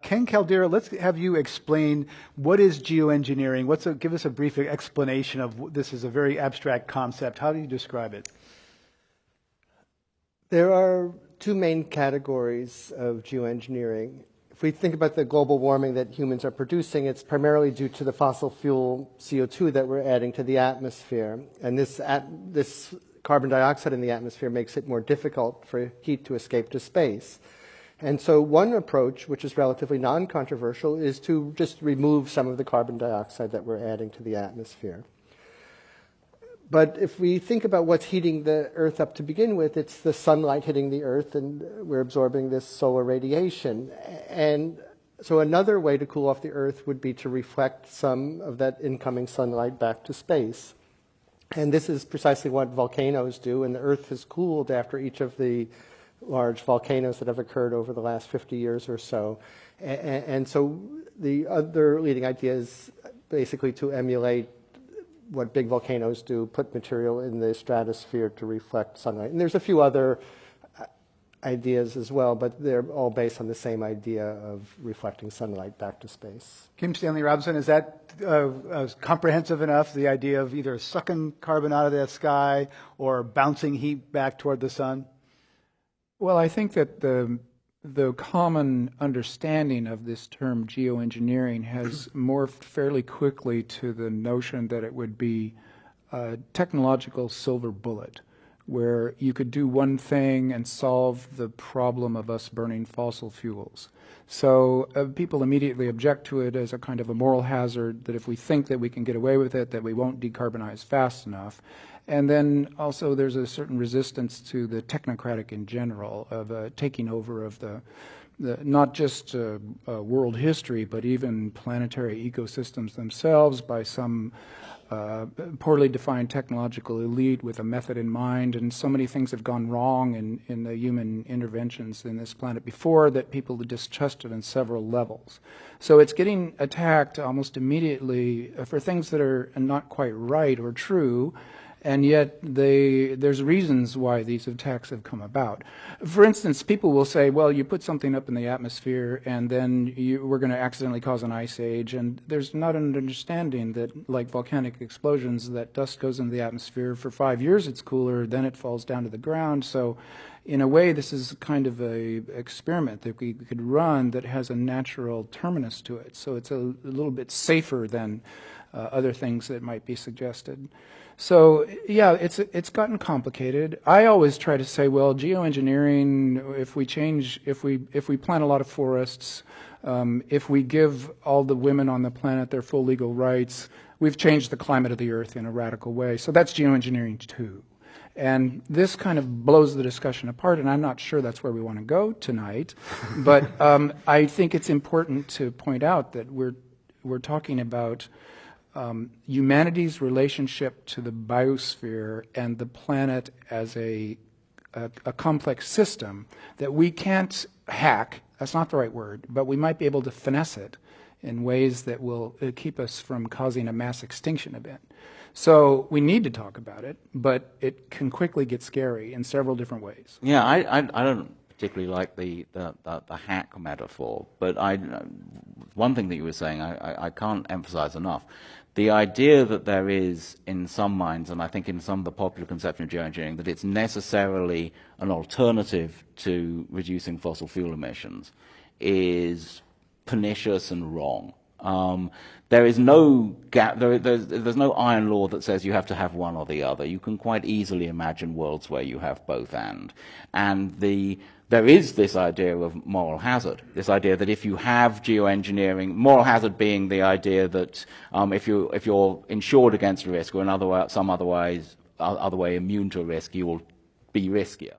Ken Caldera, let's have you explain what is geoengineering. Give us a brief explanation of this is a very abstract concept. How do you describe it? There are two main categories of geoengineering. If we think about the global warming that humans are producing, it's primarily due to the fossil fuel CO2 that we're adding to the atmosphere. And this carbon dioxide in the atmosphere makes it more difficult for heat to escape to space. And so one approach, which is relatively non-controversial, is to just remove some of the carbon dioxide that we're adding to the atmosphere. But if we think about what's heating the Earth up to begin with, it's the sunlight hitting the Earth, and we're absorbing this solar radiation. And so another way to cool off the Earth would be to reflect some of that incoming sunlight back to space. And this is precisely what volcanoes do, and the Earth has cooled after each of the large volcanoes that have occurred over the last 50 years or so. And so the other leading idea is basically to emulate what big volcanoes do, put material in the stratosphere to reflect sunlight. And there's a few other ideas as well, but they're all based on the same idea of reflecting sunlight back to space. Kim Stanley Robinson, is that comprehensive enough, the idea of either sucking carbon out of the sky or bouncing heat back toward the sun? Well, I think that the common understanding of this term geoengineering has morphed fairly quickly to the notion that it would be a technological silver bullet, where you could do one thing and solve the problem of us burning fossil fuels. So people immediately object to it as a kind of a moral hazard, that if we think that we can get away with it, that we won't decarbonize fast enough. And then also there's a certain resistance to the technocratic in general of taking over of the not just world history, but even planetary ecosystems themselves by some poorly defined technological elite with a method in mind. And so many things have gone wrong in the human interventions in this planet before that people distrusted on several levels. So it's getting attacked almost immediately for things that are not quite right or true. And yet there's reasons why these attacks have come about. For instance, people will say, well, you put something up in the atmosphere and then we're going to accidentally cause an ice age. And there's not an understanding that, like volcanic explosions, that dust goes into the atmosphere. For 5 years it's cooler, then it falls down to the ground. So in a way, this is kind of a experiment that we could run that has a natural terminus to it. So it's a little bit safer than other things that might be suggested. So yeah, it's gotten complicated. I always try to say, well, geoengineering, if we plant a lot of forests, if we give all the women on the planet their full legal rights, we've changed the climate of the Earth in a radical way. So that's geoengineering too. And this kind of blows the discussion apart, and I'm not sure that's where we want to go tonight. But I think it's important to point out that we're talking about humanity's relationship to the biosphere and the planet as a complex system that we can't hack, that's not the right word, but we might be able to finesse it in ways that will keep us from causing a mass extinction event. So we need to talk about it, but it can quickly get scary in several different ways. Yeah, I don't particularly like the hack metaphor, but one thing that you were saying I can't emphasize enough. The idea that there is, in some minds, and I think in some of the popular conception of geoengineering, that it's necessarily an alternative to reducing fossil fuel emissions is pernicious and wrong. There is no gap. There's no iron law that says you have to have one or the other. You can quite easily imagine worlds where you have both and there is this idea of moral hazard, this idea that if you have geoengineering, moral hazard being the idea that if you're insured against a risk or in some other way immune to a risk, you will be riskier.